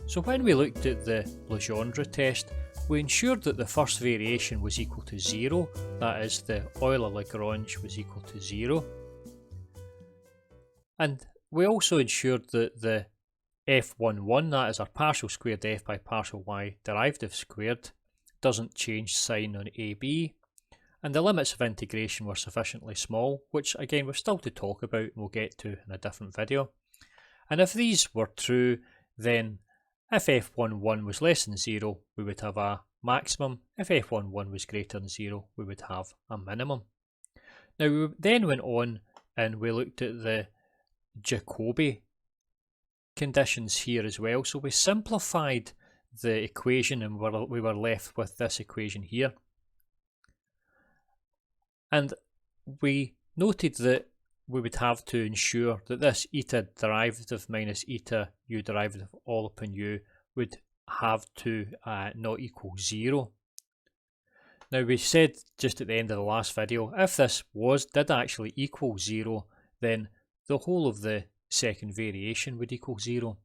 So when we looked at the Legendre test, we ensured that the first variation was equal to 0, that is, the Euler-Lagrange was equal to 0. And we also ensured that the f11, that is our partial squared f by partial y derivative squared, doesn't change sign on AB, and the limits of integration were sufficiently small, which again we're still to talk about and we'll get to in a different video. And if these were true, then if f11 was less than 0, we would have a maximum. If f11 was greater than 0, we would have a minimum. Now we then went on and we looked at the Jacobi conditions here as well. So we simplified the equation and we were left with this equation here. And we noted that we would have to ensure that this eta derivative minus eta u derivative all upon u would have to not equal 0. Now we said just at the end of the last video, if this did actually equal 0, then the whole of the second variation would equal 0.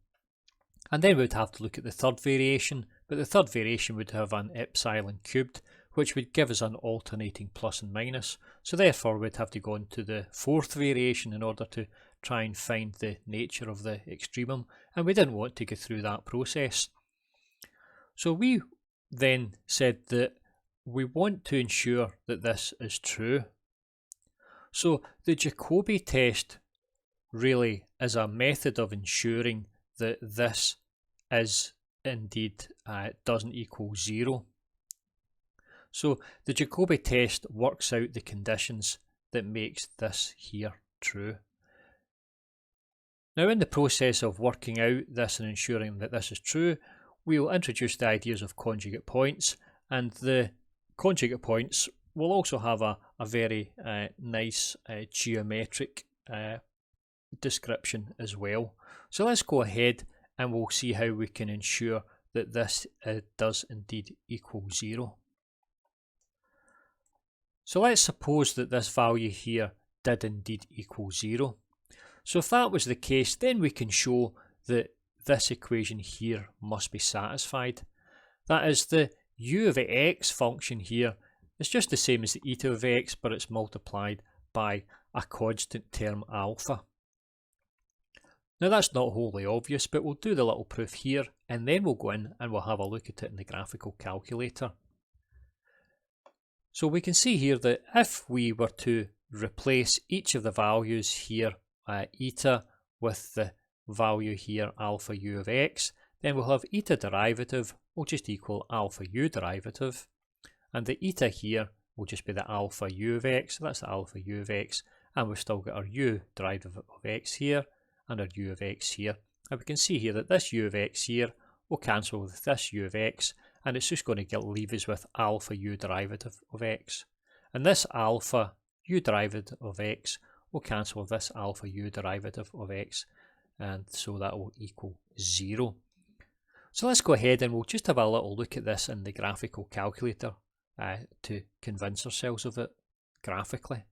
And then we would have to look at the third variation, but the third variation would have an epsilon cubed, which would give us an alternating plus and minus. So therefore we'd have to go on to the fourth variation in order to try and find the nature of the extremum, and we didn't want to go through that process. So we then said that we want to ensure that this is true. So the Jacobi test really is a method of ensuring that this is indeed doesn't equal 0. So the Jacobi test works out the conditions that makes this here true. Now in the process of working out this and ensuring that this is true, we will introduce the ideas of conjugate points, and the conjugate points will also have a very nice geometric description as well. So let's go ahead and we'll see how we can ensure that this does indeed equal 0. So let's suppose that this value here did indeed equal 0. So if that was the case, then we can show that this equation here must be satisfied. That is, the u of x function here is just the same as the eta of x, but it's multiplied by a constant term alpha. Now that's not wholly obvious, but we'll do the little proof here and then we'll go in and we'll have a look at it in the graphical calculator. So we can see here that if we were to replace each of the values here, eta, with the value here alpha u of x, then we'll have eta derivative will just equal alpha u derivative, and the eta here will just be the alpha u of x, so that's the alpha u of x, and we've still got our u derivative of x here and our u of x here, and we can see here that this u of x here will cancel with this u of x, and it's just going to leave us with alpha u derivative of x, and this alpha u derivative of x will cancel with this alpha u derivative of x, and so that will equal 0. So let's go ahead and we'll just have a little look at this in the graphical calculator to convince ourselves of it graphically.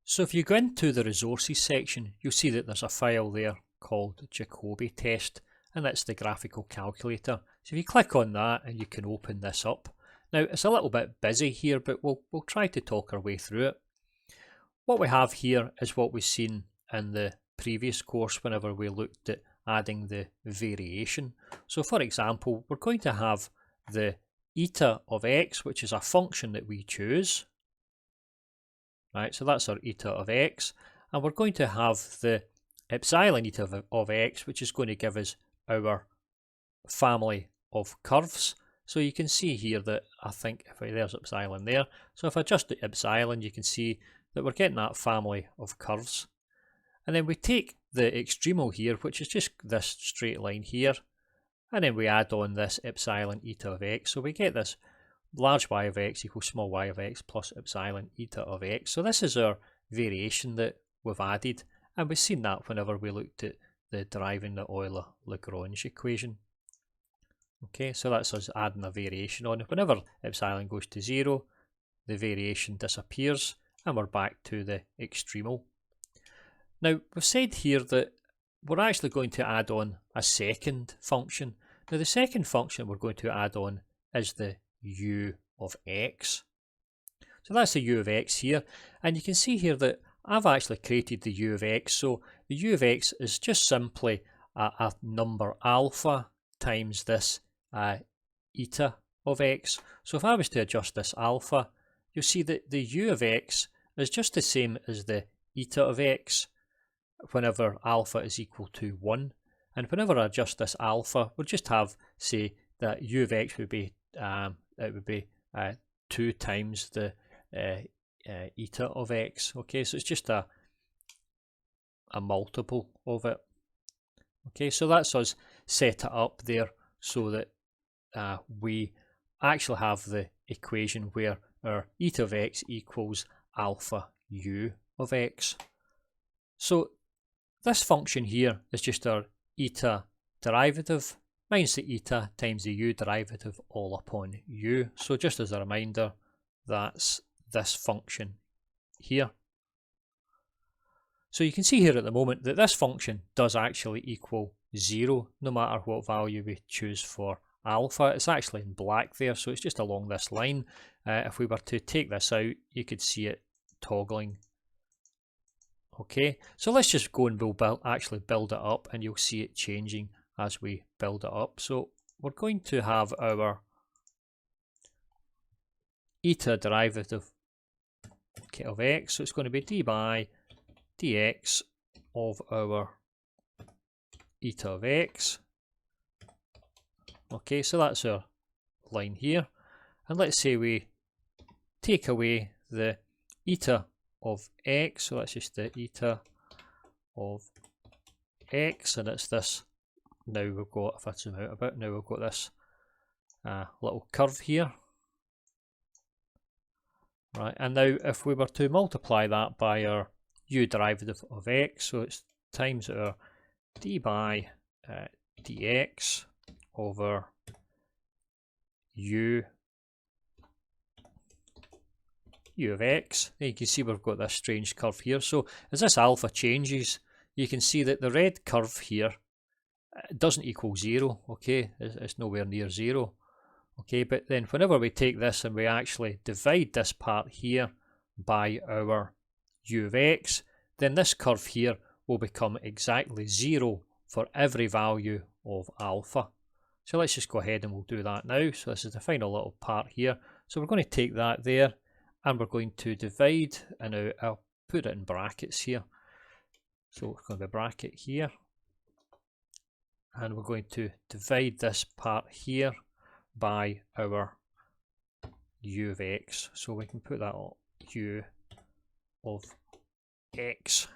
So if you go into the resources section, you'll see that there's a file there called Jacobi test, and that's the graphical calculator. So if you click on that and you can open this up. Now it's a little bit busy here, but we'll try to talk our way through it. What we have here is what we've seen in the previous course whenever we looked at adding the variation. So for example, we're going to have the eta of x, which is a function that we choose. Right, so that's our eta of x, and we're going to have the epsilon eta of x, which is going to give us our family of curves. So you can see here that there's epsilon there. So if I adjust the epsilon, you can see that we're getting that family of curves. And then we take the extremal here, which is just this straight line here, and then we add on this epsilon eta of x. So we get this large y of x equals small y of x plus epsilon eta of x. So this is our variation that we've added, and we've seen that whenever we looked at the deriving the Euler-Lagrange equation. Okay, so that's us adding a variation on. Whenever epsilon goes to 0, the variation disappears and we're back to the extremal. Now we've said here that we're actually going to add on a second function. Now the second function we're going to add on is the u of x. So that's the u of x here, and you can see here that I've actually created the u of x. So the u of x is just simply a number alpha times this eta of x. So if I was to adjust this alpha, you'll see that the u of x is just the same as the eta of x whenever alpha is equal to 1. And whenever I adjust this alpha, we'll just have, say, that u of x would be, 2 times the eta of x. Okay, so it's just a multiple of it. Okay, so that's us set it up there so that we actually have the equation where our eta of x equals alpha u of x. So this function here is just our eta derivative minus the eta times the u derivative all upon u. So just as a reminder, that's this function here. So you can see here at the moment that this function does actually equal 0 no matter what value we choose for alpha. It's actually in black there, so it's just along this line. If we were to take this out, you could see it toggling. Okay, so let's just go and we'll actually build it up, and you'll see it changing as we build it up. So we're going to have our eta derivative of x, so it's going to be d by dx of our eta of x. Okay, so that's our line here, and let's say we take away the eta of x, so that's just the eta of x, and it's this. Now we've got, if I zoom out a bit, now we've got this little curve here. Right, and now if we were to multiply that by our u derivative of x, so it's times our d by dx over u of x, then you can see we've got this strange curve here. So as this alpha changes, you can see that the red curve here doesn't equal 0, okay, it's nowhere near 0. Okay, but then whenever we take this and we actually divide this part here by our u of x, then this curve here will become exactly 0 for every value of alpha. So let's just go ahead and we'll do that now. So this is the final little part here. So we're going to take that there and we're going to divide, and now I'll put it in brackets here. So it's going to be a bracket here, and we're going to divide this part here by our u of x. So we can put that on u of x,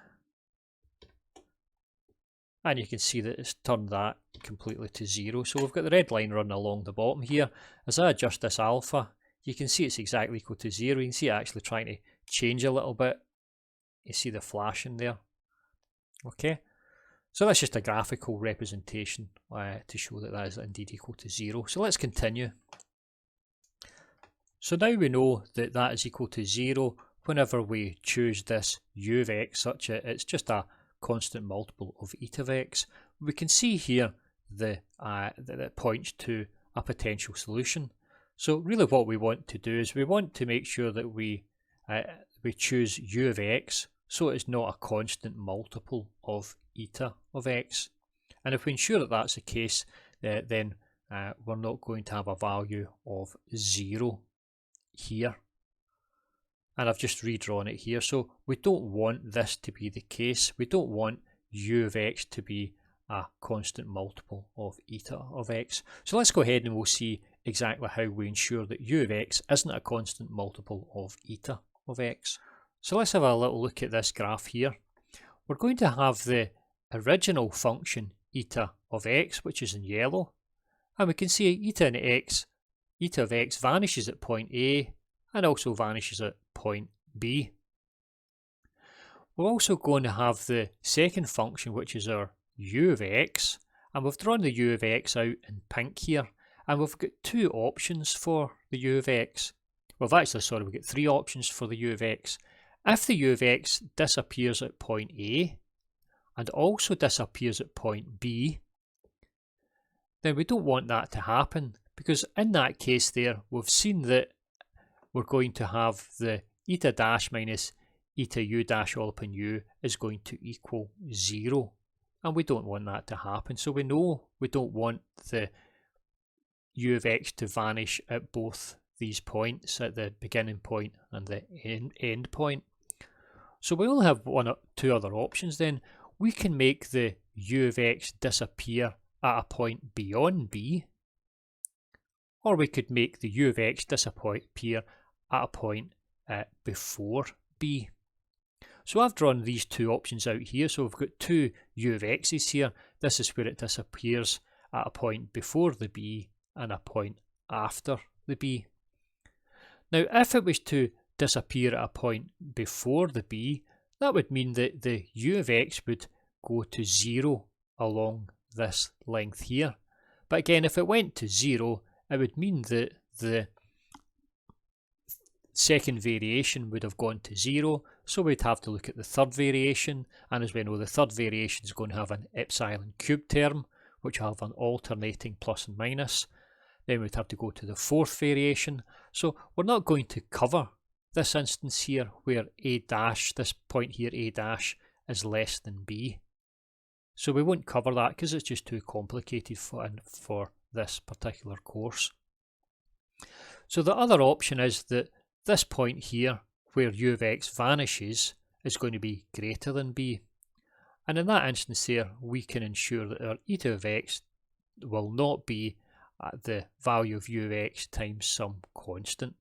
and you can see that it's turned that completely to 0. So we've got the red line running along the bottom here. As I adjust this alpha, you can see it's exactly equal to 0. You can see it actually trying to change a little bit. You see the flashing there. Okay, so that's just a graphical representation to show that that is indeed equal to 0. So let's continue. So now we know that that is equal to 0 whenever we choose this u of x such that it's just a constant multiple of eta of x. We can see here that it points to a potential solution. So really what we want to do is we want to make sure that we choose u of x so it's not a constant multiple of eta of x. And if we ensure that that's the case, then we're not going to have a value of 0 here. And I've just redrawn it here. So we don't want this to be the case. We don't want u of x to be a constant multiple of eta of x. So let's go ahead and we'll see exactly how we ensure that u of x isn't a constant multiple of eta of x. So let's have a little look at this graph here. We're going to have the original function eta of x, which is in yellow, and we can see eta of x vanishes at point A and also vanishes at point B. We're also going to have the second function, which is our u of x, and we've drawn the u of x out in pink here, and we've got two options for the u of x. We've got three options for the u of x. If the u of x disappears at point A and also disappears at point B, then we don't want that to happen, because in that case there, we've seen that we're going to have the eta dash minus eta u dash all upon u is going to equal 0. And we don't want that to happen. So we know we don't want the u of x to vanish at both these points, at the beginning point and the end point. So we only have one or two other options then. We can make the u of x disappear at a point beyond b, or we could make the u of x disappear at a point before b. So I've drawn these two options out here. So we've got two u of x's here. This is where it disappears at a point before the b and a point after the b. Now if it was to disappear at a point before the b, that would mean that the u of x would go to 0 along this length here. But again, if it went to 0, it would mean that the second variation would have gone to 0, so we'd have to look at the third variation, and as we know, the third variation is going to have an epsilon cube term, which will have an alternating plus and minus. Then we'd have to go to the fourth variation. So we're not going to cover this instance here where a dash, this point here, a dash, is less than b. So we won't cover that because it's just too complicated for this particular course. So the other option is that this point here, where u of x vanishes, is going to be greater than b. And in that instance here, we can ensure that our eta of x will not be at the value of u of x times some constant.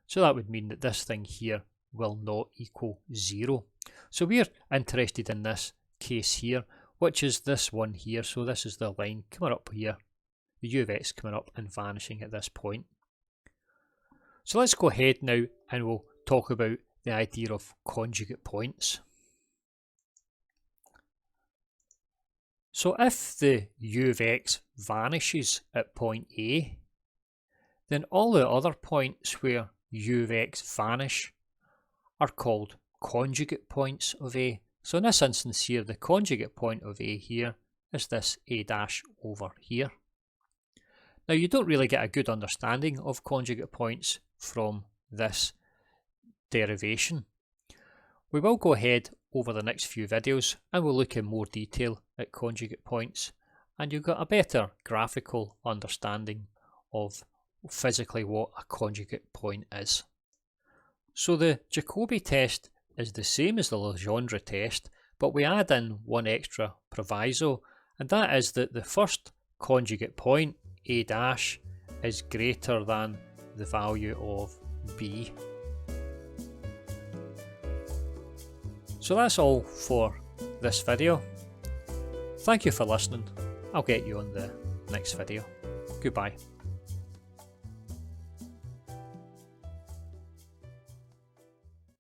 So that would mean that this thing here will not equal 0. So we're interested in this case here, which is this one here. So this is the line coming up here, the u of x coming up and vanishing at this point. So let's go ahead now and we'll talk about the idea of conjugate points. So if the u of x vanishes at point A, then all the other points where u of x vanish are called conjugate points of A. So in this instance here, the conjugate point of A here is this A dash over here. Now you don't really get a good understanding of conjugate points from this derivation. We will go ahead over the next few videos and we'll look in more detail at conjugate points, and you've got a better graphical understanding of physically what a conjugate point is. So the Jacobi test is the same as the Legendre test, but we add in one extra proviso, and that is that the first conjugate point, A dash, is greater than the value of b. So that's all for this video. Thank you for listening. I'll get you on the next video. Goodbye.